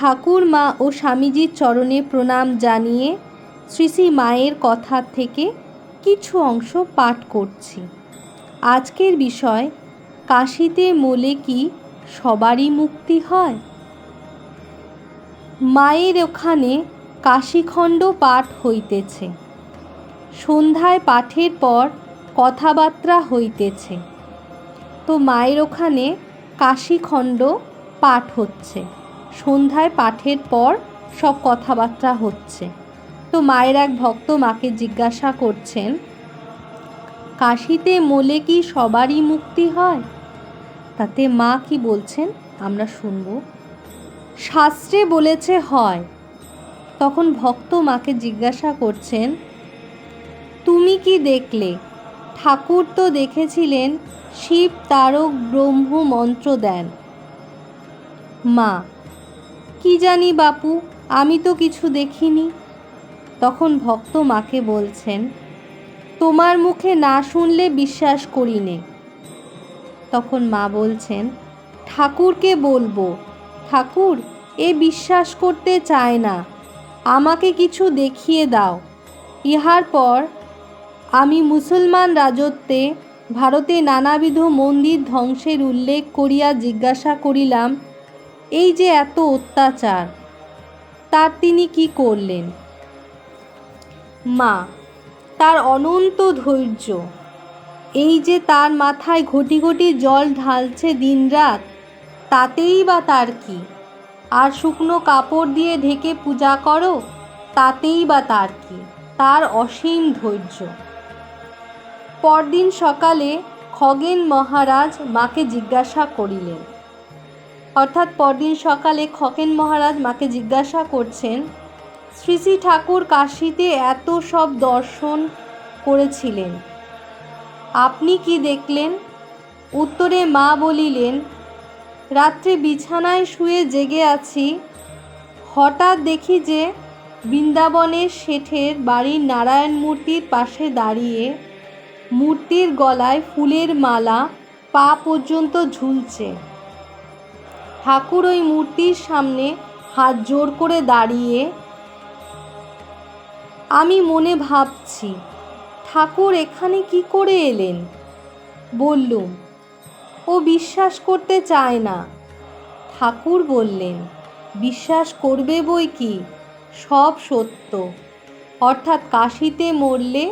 ঠাকুরমা ও স্বামীজির চরণে প্রণাম জানিয়ে শ্রী শ্রী মায়ের কথা থেকে কিছু অংশ পাঠ করছি। আজকের বিষয়, কাশিতে মলে কি সবারই মুক্তি হয়? মায়ের ওখানে কাশীখণ্ড পাঠ হইতেছে। সন্ধ্যায় পাঠের পর কথাবার্তা হইতেছে। তো মায়ের ওখানে কাশীখণ্ড পাঠ হচ্ছে, সন্ধ্যায় পাঠের পর সব কথাবার্তা হচ্ছে। তো মায়ের এক ভক্ত মাকে জিজ্ঞাসা করছেন, কাশিতে মলে কি সবারই মুক্তি হয়? তাতে মা কি বলছেন আমরা শুনব। শাস্ত্রে বলেছে হয়। তখন ভক্ত মাকে জিজ্ঞাসা করছেন, তুমি কি দেখলে? ঠাকুর তো দেখেছিলেন শিব তারক ব্রহ্ম মন্ত্র দেন। মা, কি জানি বাপু, আমি তো কিছু দেখিনি। তখন ভক্ত মাকে বলছেন, তোমার মুখে না শুনলে বিশ্বাস করি নে। তখন মা বলছেন, ঠাকুরকে বলবো। ঠাকুর এ বিশ্বাস করতে চায় না, আমাকে কিছু দেখিয়ে দাও। ইহার পর আমি মুসলমান রাজত্বে ভারতে নানাবিধ মন্দির ধ্বংসের উল্লেখ করিয়া জিজ্ঞাসা করিলাম, এই যে এত অত্যাচার, তার তিনি কি করলেন? মা, তার অনন্ত ধৈর্য। এই যে তার মাথায় ঘটি ঘটি জল ঢালছে দিনরাত, তাতেই বা তার কি? আর শুকনো কাপড় দিয়ে ঢেকে পূজা করো, তাতেই বা তার কি? তার অসীম ধৈর্য। পরদিন সকালে খগেন মহারাজ মাকে জিজ্ঞাসা করিলেন, অর্থাৎ পরদিন সকালে খগেন মহারাজ মাকে জিজ্ঞাসা করছেন, শ্রী শ্রী ঠাকুর কাশীতে এত সব দর্শন করেছিলেন, আপনি কি দেখলেন? উত্তরে মা বলিলেন, রাত্রে বিছানায় শুয়ে জেগে আছি, হঠাৎ দেখি যে বৃন্দাবনের শেঠের বাড়ির নারায়ণ মূর্তির পাশে দাঁড়িয়ে মূর্তির গলায় ফুলের মালা পা পর্যন্ত ঝুলছে। ঠাকুর ওই মূর্তির সামনে হাত জোড় করে দাঁড়িয়ে। আমি মনে ভাবছি, ঠাকুর এখানে কি করে এলেন? বললুম, ও বিশ্বাস করতে চায় না। ঠাকুর বললেন, বিশ্বাস করবে বই কি, সব সত্য। অর্থাৎ কাশীতে মরলে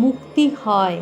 মুক্তি হয়।